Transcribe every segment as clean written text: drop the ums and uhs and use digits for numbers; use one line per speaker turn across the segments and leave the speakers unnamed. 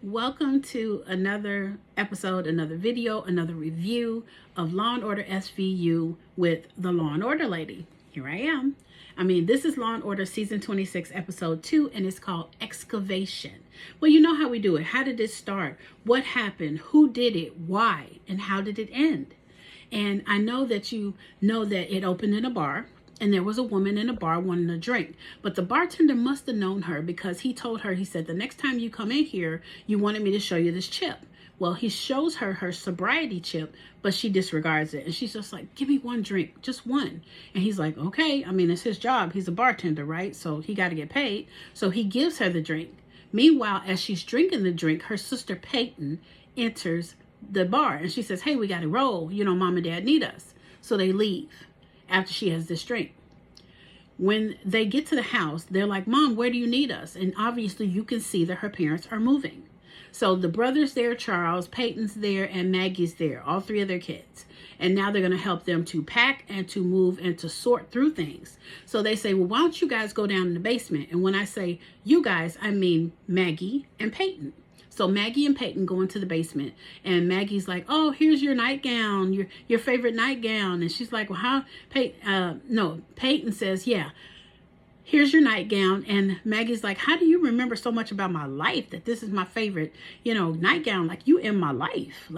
Welcome to another episode, another video, another review of Law Order SVU with the Law and Order lady. Here I am. This is Law and Order Season 26, Episode 2, and it's called Excavation. Well, you know how we do it. How did it start? What happened? Who did it? Why? And how did it end? And I know that you know that it opened in a bar. And there was a woman in a bar wanting a drink. But the bartender must have known her because he told her, he said, the next time you come in here, you wanted me to show you this chip. Well, he shows her her sobriety chip, but she disregards it. And she's just like, give me one drink, just one. And he's like, okay, it's his job. He's a bartender, right? So he got to get paid. So he gives her the drink. Meanwhile, as she's drinking the drink, her sister Peyton enters the bar. And she says, hey, we got to roll. Mom and dad need us. So they leave after she has this drink. When they get to the house, they're like, Mom, where do you need us? And obviously you can see that her parents are moving. So the brother's there, Charles, Peyton's there, and Maggie's there, all three of their kids. And now they're going to help them to pack and to move and to sort through things. So they say, well, why don't you guys go down in the basement? And when I say you guys, I mean Maggie and Peyton. So Maggie and Peyton go into the basement, and Maggie's like, oh, here's your nightgown, your favorite nightgown. And she's like, well, how? Peyton says, yeah, here's your nightgown. And Maggie's like, how do you remember so much about my life that this is my favorite, nightgown? Like, you in my life.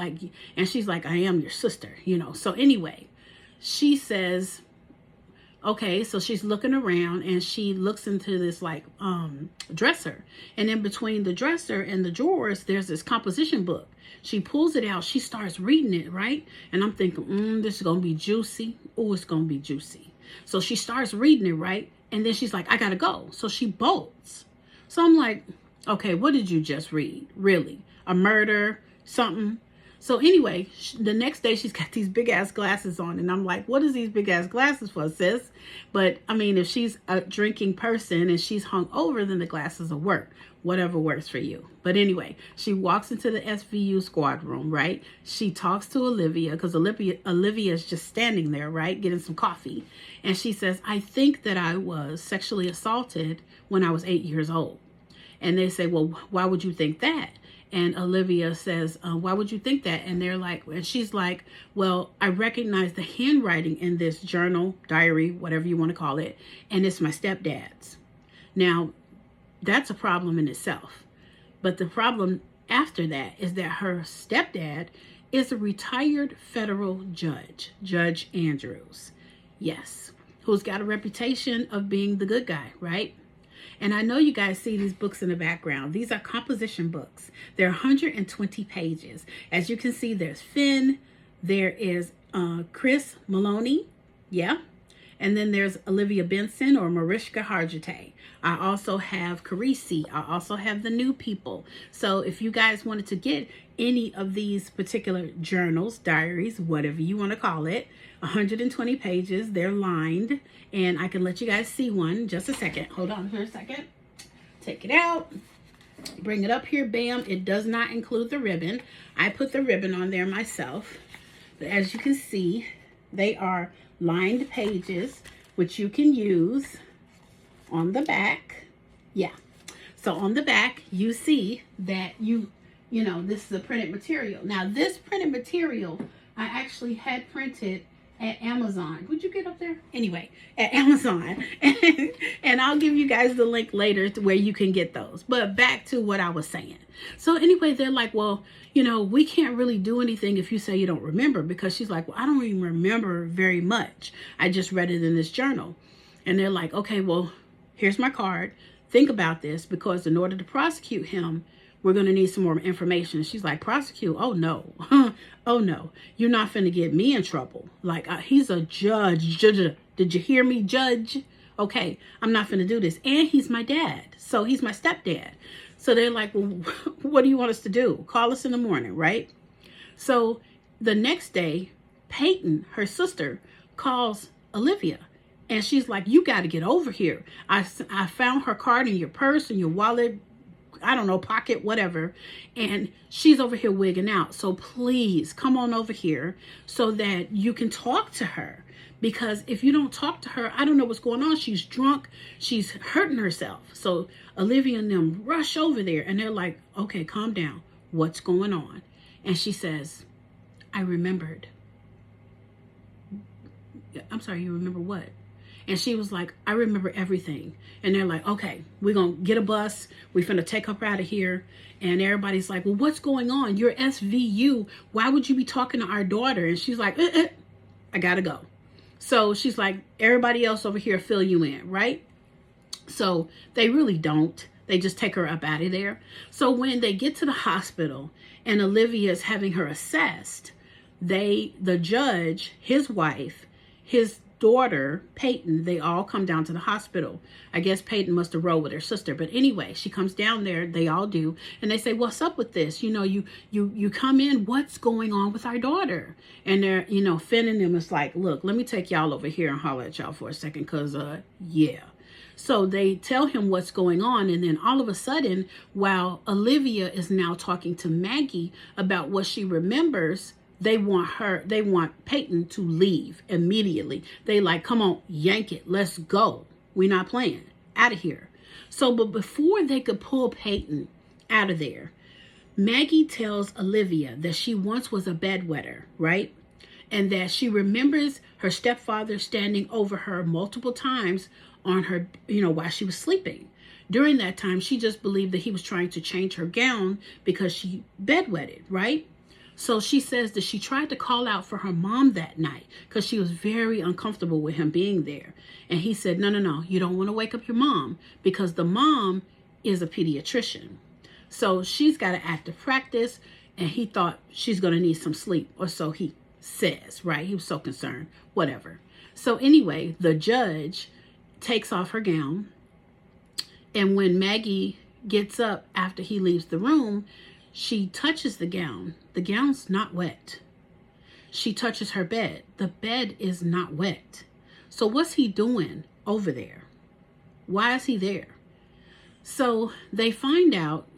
And she's like, I am your sister, So anyway, she says, okay, so she's looking around and she looks into this dresser. And in between the dresser and the drawers, there's this composition book. She pulls it out. She starts reading it, right? And I'm thinking, this is going to be juicy. Oh, it's going to be juicy. So she starts reading it, right? And then she's like, I got to go. So she bolts. So I'm like, okay, what did you just read? Really? A murder? Something? So anyway, the next day she's got these big ass glasses on, and I'm like, what is these big ass glasses for, sis? But if she's a drinking person and she's hung over, then the glasses will work. Whatever works for you. But anyway, she walks into the SVU squad room, right? She talks to Olivia because Olivia is just standing there, right? Getting some coffee. And she says, I think that I was sexually assaulted when I was 8 years old. And they say, well, why would you think that? And Olivia says, why would you think that? And they're like, and she's like, well, I recognize the handwriting in this journal, diary, whatever you want to call it. And it's my stepdad's. Now, that's a problem in itself. But the problem after that is that her stepdad is a retired federal judge, Judge Andrews. Yes, who's got a reputation of being the good guy, right? And I know you guys see these books in the background. These are composition books. They're 120 pages. As you can see, there's Finn. There is Chris Maloney. Yeah. And then there's Olivia Benson or Mariska Hargitay. I also have Carisi. I also have the new people. So if you guys wanted to get any of these particular journals, diaries, whatever you want to call it, 120 pages, they're lined, and I can let you guys see one. Just a second. Hold on for a second. Take it out. Bring it up here. Bam. It does not include the ribbon. I put the ribbon on there myself. But as you can see, they are lined pages, which you can use on the back. Yeah. So on the back, you see that this is the printed material. Now, this printed material, I actually had printed at Amazon. Would you get up there? Anyway, at Amazon. And I'll give you guys the link later to where you can get those. But back to what I was saying. So anyway, they're like, well, we can't really do anything if you say you don't remember, because she's like, well, I don't even remember very much. I just read it in this journal. And they're like, okay, well, here's my card. Think about this, because in order to prosecute him, we're going to need some more information. She's like, prosecute? Oh, no. Oh, no. You're not finna get me in trouble. He's a judge. Did you hear me, judge? Okay, I'm not finna do this. And he's my dad. So he's my stepdad. So they're like, well, what do you want us to do? Call us in the morning, right? So the next day, Peyton, her sister, calls Olivia. And she's like, you got to get over here. I found her card in your purse and your wallet, I don't know, pocket, whatever. And she's over here wigging out. So please come on over here so that you can talk to her. because if you don't talk to her, I don't know what's going on. She's drunk. She's hurting herself. So Olivia and them rush over there and they're like, okay, calm down. What's going on? And she says, I remembered. I'm sorry, you remember what? And she was like, I remember everything. And they're like, okay, we're going to get a bus. We're going to take her out of here. And everybody's like, well, what's going on? You're SVU. Why would you be talking to our daughter? And she's like, I got to go. So she's like, everybody else over here fill you in, right? So they really don't. They just take her up out of there. So when they get to the hospital and Olivia is having her assessed, the judge, his wife, his daughter, Peyton, they all come down to the hospital. I guess Peyton must have rode with her sister. But anyway, she comes down there. They all do. And they say, what's up with this? You know, you come in. What's going on with our daughter? And they're, you know, Finn and them is like, look, let me take y'all over here and holler at y'all for a second. Because, yeah. So they tell him what's going on. And then all of a sudden, while Olivia is now talking to Maggie about what she remembers, they want Peyton to leave immediately. They like, come on, yank it. Let's go. We're not playing. Out of here. So, but before they could pull Peyton out of there, Maggie tells Olivia that she once was a bedwetter, right? And that she remembers her stepfather standing over her multiple times on her, you know, while she was sleeping. During that time, she just believed that he was trying to change her gown because she bedwetted, right? So she says that she tried to call out for her mom that night because she was very uncomfortable with him being there. And he said, no, you don't want to wake up your mom because the mom is a pediatrician. So she's got to active practice, and he thought she's going to need some sleep, or so he says, right? He was so concerned, whatever. So anyway, the judge takes off her gown, and when Maggie gets up after he leaves the room, she touches the gown. The gown's not wet. She touches her bed. The bed is not wet. So what's he doing over there? Why is he there? So they find out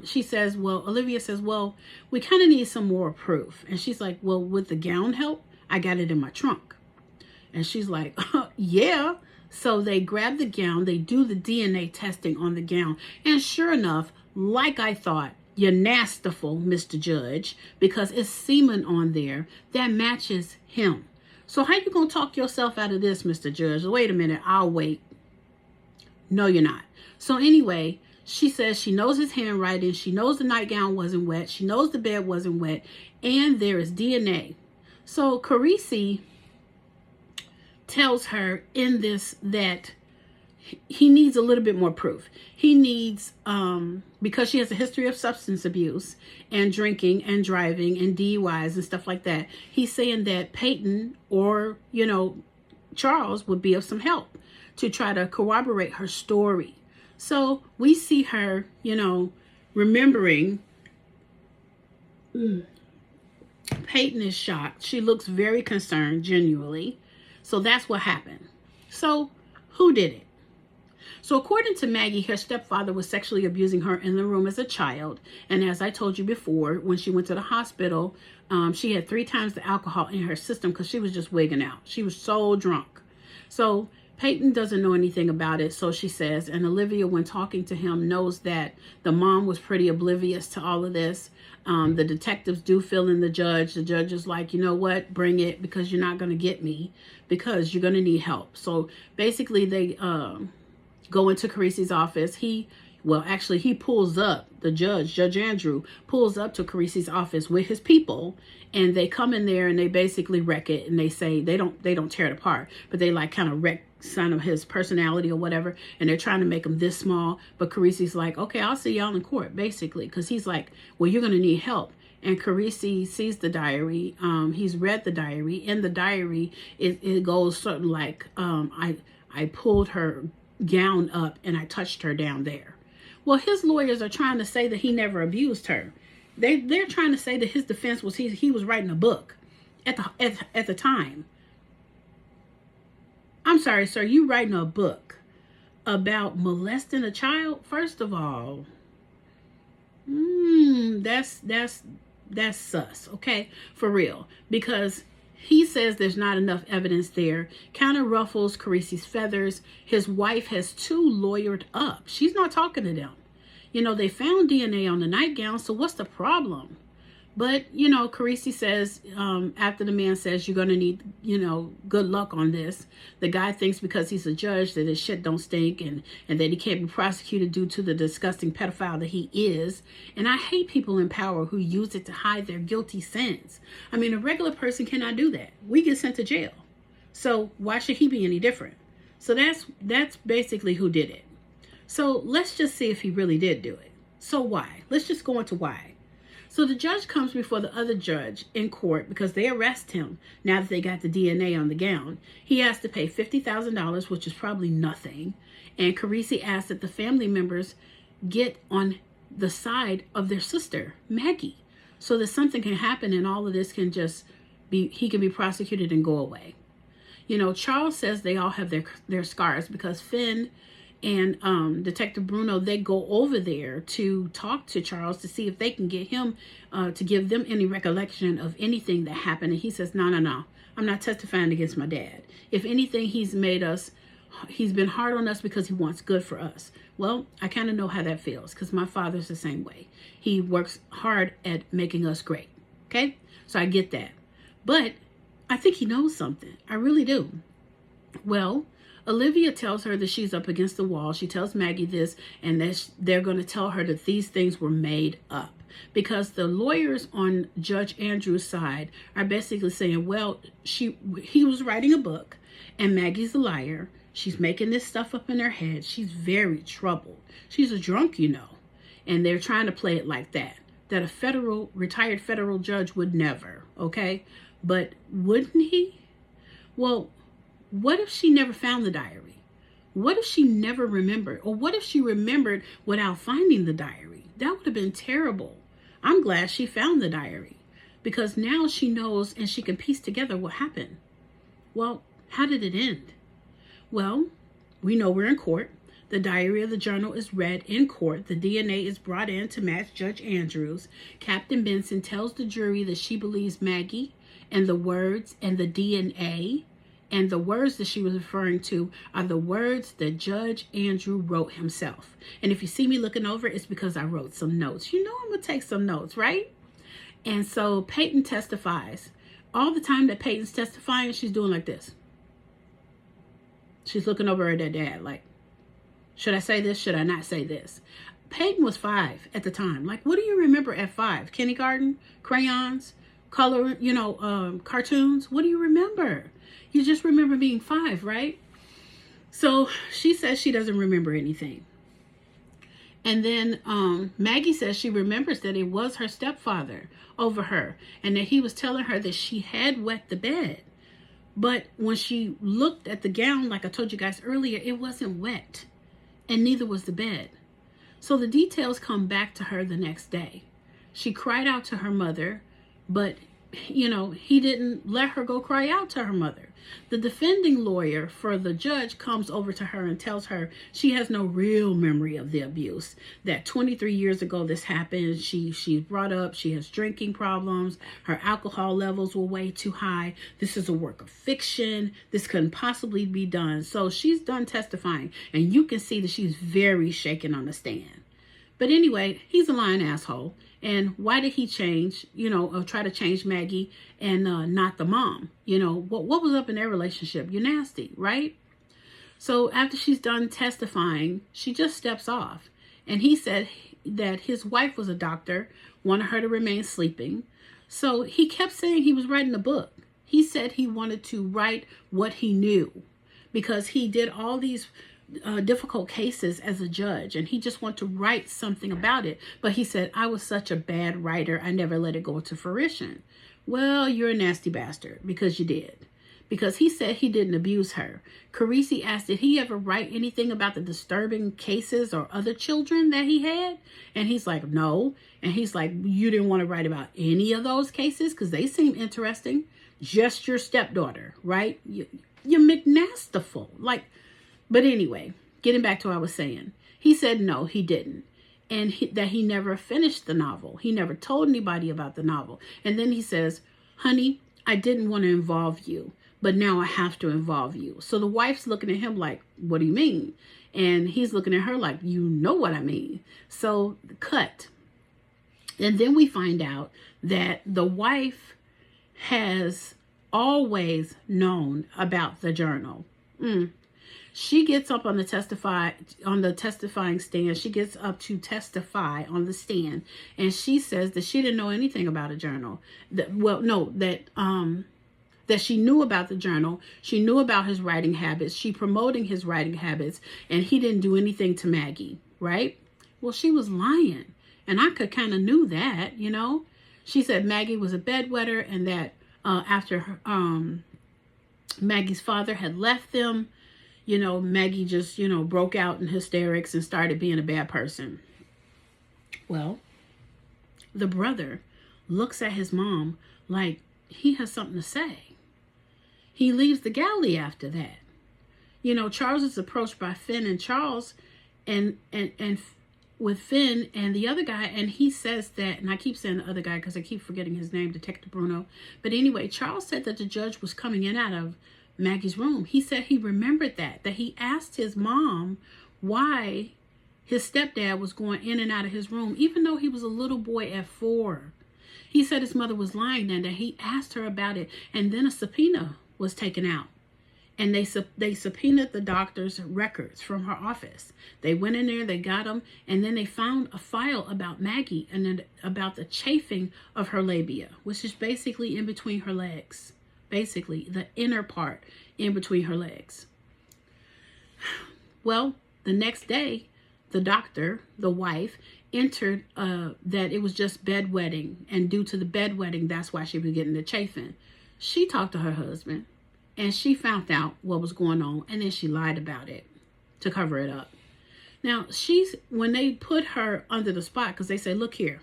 she says, well, Olivia says, well, we kind of need some more proof. And she's like, well, would the gown help? I got it in my trunk. And she's like, yeah. So they grab the gown. They do the DNA testing on the gown. And sure enough, like I thought, you're nastiful, Mr. Judge, because it's semen on there that matches him. So how you going to talk yourself out of this, Mr. Judge? Wait a minute. I'll wait. No, you're not. So anyway, she says she knows his handwriting. She knows the nightgown wasn't wet. She knows the bed wasn't wet. And there is DNA. So Carisi tells her in this that he needs a little bit more proof. He needs, because she has a history of substance abuse and drinking and driving and DUIs and stuff like that. He's saying that Peyton or, you know, Charles would be of some help to try to corroborate her story. So we see her, you know, remembering. Peyton is shocked. She looks very concerned, genuinely. So that's what happened. So who did it? So according to Maggie, her stepfather was sexually abusing her in the room as a child. And as I told you before, when she went to the hospital, she had 3 times the alcohol in her system because she was just wigging out. She was so drunk. So Peyton doesn't know anything about it, so she says. And Olivia, when talking to him, knows that the mom was pretty oblivious to all of this. The detectives do fill in the judge. The judge is like, you know what, bring it, because you're not going to get me, because you're going to need help. So basically they go into Carisi's office. He pulls up, Judge Andrew, pulls up to Carisi's office with his people, and they come in there and they basically wreck it. And they say they don't tear it apart, but they like kind of wreck some of his personality or whatever. And they're trying to make him this small. But Carisi's like, okay, I'll see y'all in court, basically. Because he's like, well, you're going to need help. And Carisi sees the diary. He's read the diary. In the diary, it goes something like, I pulled her gown up and I touched her down there. Well, his lawyers are trying to say that he never abused her. They're trying to say that his defense was he was writing a book at the time. I'm sorry, sir, you writing a book about molesting a child? First of all, that's sus, okay? For real. Because he says there's not enough evidence there. Kind of ruffles Carisi's feathers. His wife has too lawyered up. She's not talking to them. You know, they found DNA on the nightgown, so what's the problem? But, you know, Carisi says, after the man says, you're going to need, you know, good luck on this. The guy thinks because he's a judge that his shit don't stink and that he can't be prosecuted due to the disgusting pedophile that he is. And I hate people in power who use it to hide their guilty sins. I mean, a regular person cannot do that. We get sent to jail. So why should he be any different? So that's basically who did it. So let's just see if he really did do it. So why? Let's just go into why. So the judge comes before the other judge in court because they arrest him now that they got the DNA on the gown. He has to pay $50,000, which is probably nothing. And Carisi asks that the family members get on the side of their sister, Maggie, so that something can happen and all of this can just be, he can be prosecuted and go away. You know, Charles says they all have their scars because Finn and Detective Bruno, they go over there to talk to Charles to see if they can get him to give them any recollection of anything that happened. And he says, no, I'm not testifying against my dad. If anything, he's been hard on us because he wants good for us. Well, I kind of know how that feels because my father's the same way. He works hard at making us great. Okay, so I get that. But I think he knows something. I really do. Well, Olivia tells her that she's up against the wall. She tells Maggie this, and that they're going to tell her that these things were made up. Because the lawyers on Judge Andrews' side are basically saying, well, he was writing a book, and Maggie's a liar. She's making this stuff up in her head. She's very troubled. She's a drunk, you know. And they're trying to play it like that a retired federal judge would never, okay? But wouldn't he? Well, what if she never found the diary? What if she never remembered? Or what if she remembered without finding the diary? That would have been terrible. I'm glad she found the diary because now she knows and she can piece together what happened. Well, how did it end? Well, we know we're in court. The diary of the journal is read in court. The DNA is brought in to match Judge Andrews. Captain Benson tells the jury that she believes Maggie and the words and the DNA and the words that she was referring to are the words that Judge Andrew wrote himself. And if you see me looking over, it's because I wrote some notes. You know I'm going to take some notes, right? And so Peyton testifies. All the time that Peyton's testifying, she's doing like this. She's looking over at her dad like, should I say this? Should I not say this? Peyton was 5 at the time. Like, what do you remember at 5? Kindergarten? Crayons? Color, you know, cartoons? What do you remember? You just remember being 5, right? So she says she doesn't remember anything. And then Maggie says she remembers that it was her stepfather over her and that he was telling her that she had wet the bed. But when she looked at the gown, like I told you guys earlier, it wasn't wet and neither was the bed. So the details come back to her the next day. She cried out to her mother, but you know, he didn't let her go cry out to her mother. The defending lawyer for the judge comes over to her and tells her she has no real memory of the abuse, that 23 years ago this happened. She's brought up, she has drinking problems, her alcohol levels were way too high. This is a work of fiction. This couldn't possibly be done. So she's done testifying, and you can see that she's very shaken on the stand. But anyway, he's a lying asshole. And why did he change, you know, or try to change Maggie and not the mom? You know, what was up in their relationship? You're nasty, right? So after she's done testifying, she just steps off. And he said that his wife was a doctor, wanted her to remain sleeping. So he kept saying he was writing a book. He said he wanted to write what he knew because he did all these difficult cases as a judge, and he just wanted to write something about it. But he said, I was such a bad writer, I never let it go to fruition. Well, you're a nasty bastard because you did. Because he said he didn't abuse her. Carisi asked, did he ever write anything about the disturbing cases or other children that he had? And he's like, no. And he's like, you didn't want to write about any of those cases because they seem interesting. Just your stepdaughter, right? You're McNastifull. Like, but anyway, getting back to what I was saying, he said no, he didn't. And that he never finished the novel. He never told anybody about the novel. And then he says, honey, I didn't want to involve you, but now I have to involve you. So the wife's looking at him like, what do you mean? And he's looking at her like, you know what I mean. So cut. And then we find out that the wife has always known about the journal. She gets up on the testifying stand. She gets up to testify on the stand, and she says that she didn't know anything about a journal. That she knew about the journal. She knew about his writing habits. She promoting his writing habits, and he didn't do anything to Maggie, right? Well, she was lying, and I could kind of knew that, you know. She said Maggie was a bedwetter, and that after Maggie's father had left them, you know, Maggie just, you know, broke out in hysterics and started being a bad person. Well, the brother looks at his mom like he has something to say. He leaves the galley after that. You know, Charles is approached by Finn and Charles and with Finn and the other guy, and he says that, and I keep saying the other guy because I keep forgetting his name, Detective Bruno. But anyway, Charles said that the judge was coming in out of Maggie's room. He said he remembered that he asked his mom why his stepdad was going in and out of his room, even though he was a little boy at 4. He said his mother was lying and that he asked her about it, and then a subpoena was taken out. And they subpoenaed the doctor's records from her office. They went in there, they got them, and then they found a file about Maggie and then about the chafing of her labia, which is basically in between her legs. Basically, the inner part in between her legs. Well, the next day, the doctor, the wife, entered that it was just bedwetting. And due to the bedwetting, that's why she was getting the chafing. She talked to her husband, and she found out what was going on, and then she lied about it to cover it up. Now, when they put her under the spot, because they say, look here,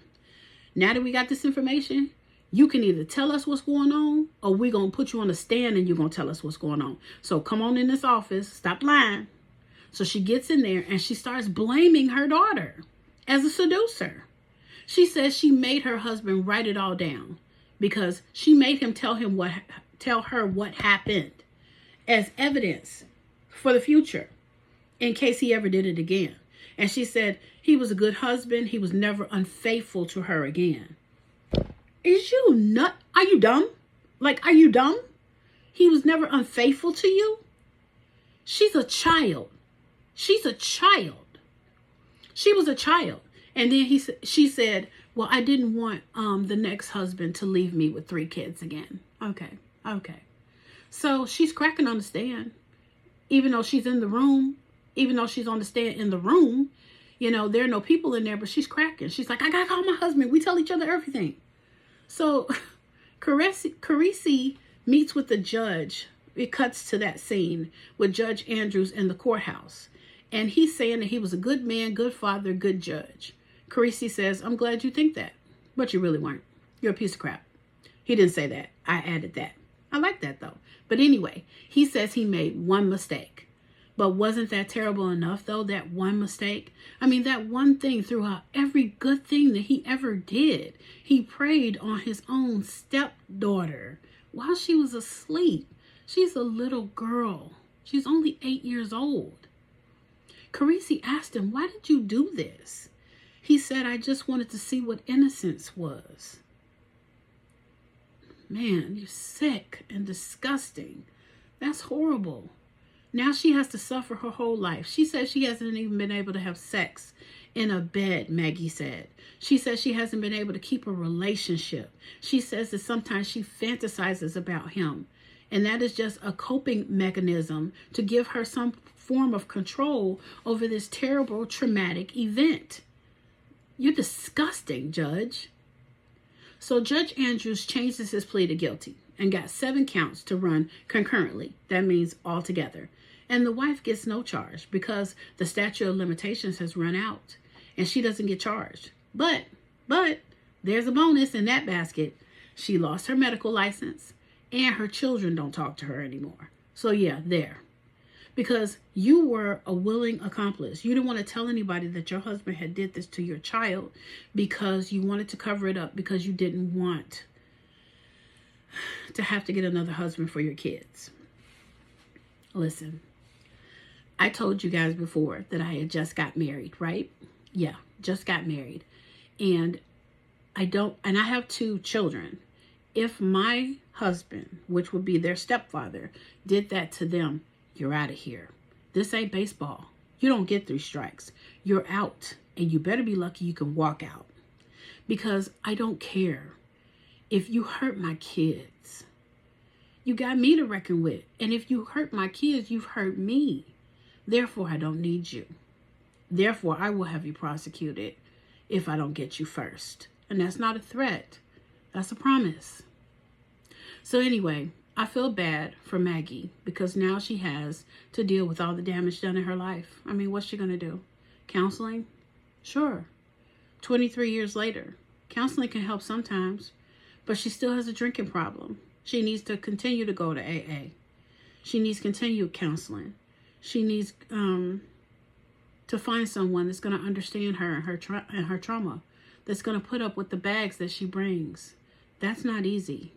now that we got this information, you can either tell us what's going on, or we're going to put you on the stand and you're going to tell us what's going on. So come on in this office, stop lying. So she gets in there and she starts blaming her daughter as a seducer. She says she made her husband write it all down because she made him tell her what happened as evidence for the future in case he ever did it again. And she said he was a good husband. He was never unfaithful to her again. Is you nut? Are you dumb? Like, are you dumb? He was never unfaithful to you? She's a child. She's a child. She was a child. And then she said, well, I didn't want the next husband to leave me with 3 kids again. Okay. So she's cracking on the stand, even though she's in the room, even though she's on the stand in the room, you know, there are no people in there, but she's cracking. She's like, I gotta call my husband. We tell each other everything. So Carisi meets with the judge. It cuts to that scene with Judge Andrews in the courthouse. And he's saying that he was a good man, good father, good judge. Carisi says, I'm glad you think that, but you really weren't. You're a piece of crap. He didn't say that. I added that. I like that though. But anyway, he says he made one mistake. But wasn't that terrible enough though, that one mistake? I mean, that one thing throughout every good thing that he ever did. He preyed on his own stepdaughter while she was asleep. She's a little girl. She's only 8 years old. Carisi asked him, why did you do this? He said, I just wanted to see what innocence was. Man, you're sick and disgusting. That's horrible. Now she has to suffer her whole life. She says she hasn't even been able to have sex in a bed, Maggie said. She says she hasn't been able to keep a relationship. She says that sometimes she fantasizes about him. And that is just a coping mechanism to give her some form of control over this terrible, traumatic event. You're disgusting, Judge. So Judge Andrews changes his plea to guilty and got 7 counts to run concurrently. That means all together. And the wife gets no charge because the statute of limitations has run out and she doesn't get charged. But there's a bonus in that basket. She lost her medical license and her children don't talk to her anymore. So yeah, there. Because you were a willing accomplice. You didn't want to tell anybody that your husband had did this to your child because you wanted to cover it up because you didn't want to have to get another husband for your kids. Listen, I told you guys before that I had just got married, right? Yeah, just got married. And I have 2 children. If my husband, which would be their stepfather, did that to them, you're out of here. This ain't baseball. You don't get 3 strikes. You're out, and you better be lucky you can walk out. Because I don't care. If you hurt my kids, you got me to reckon with. And if you hurt my kids, you've hurt me. Therefore, I don't need you. Therefore, I will have you prosecuted if I don't get you first. And that's not a threat. That's a promise. So anyway, I feel bad for Maggie because now she has to deal with all the damage done in her life. I mean, what's she going to do? Counseling? Sure. 23 years later, counseling can help sometimes, but she still has a drinking problem. She needs to continue to go to AA. She needs continued counseling. She needs to find someone that's going to understand her and her trauma, that's going to put up with the bags that she brings. That's not easy.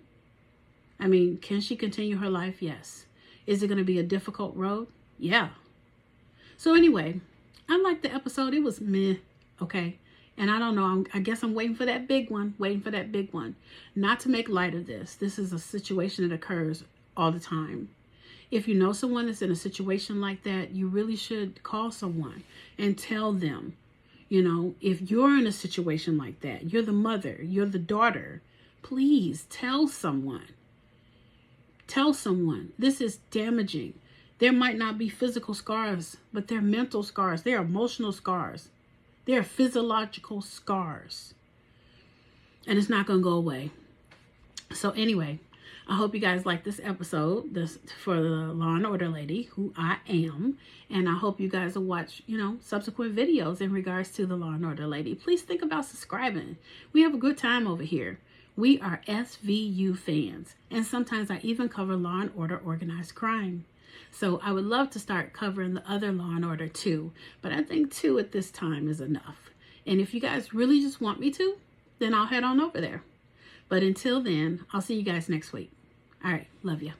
I mean, can she continue her life? Yes. Is it going to be a difficult road? Yeah. So anyway, I liked the episode. It was meh, okay? And I don't know, I guess I'm waiting for that big one, Not to make light of this. This is a situation that occurs all the time. If you know someone that's in a situation like that, you really should call someone and tell them, you know, if you're in a situation like that, you're the mother, you're the daughter, please tell someone. Tell someone. This is damaging. There might not be physical scars, but they're mental scars. They're emotional scars. They're physiological scars. And it's not going to go away. So anyway, I hope you guys like this episode for the Law and Order lady, who I am. And I hope you guys will watch, you know, subsequent videos in regards to the Law and Order lady. Please think about subscribing. We have a good time over here. We are SVU fans. And sometimes I even cover Law and Order organized crime. So I would love to start covering the other Law and Order too. But I think 2 at this time is enough. And if you guys really just want me to, then I'll head on over there. But until then, I'll see you guys next week. All right. Love you.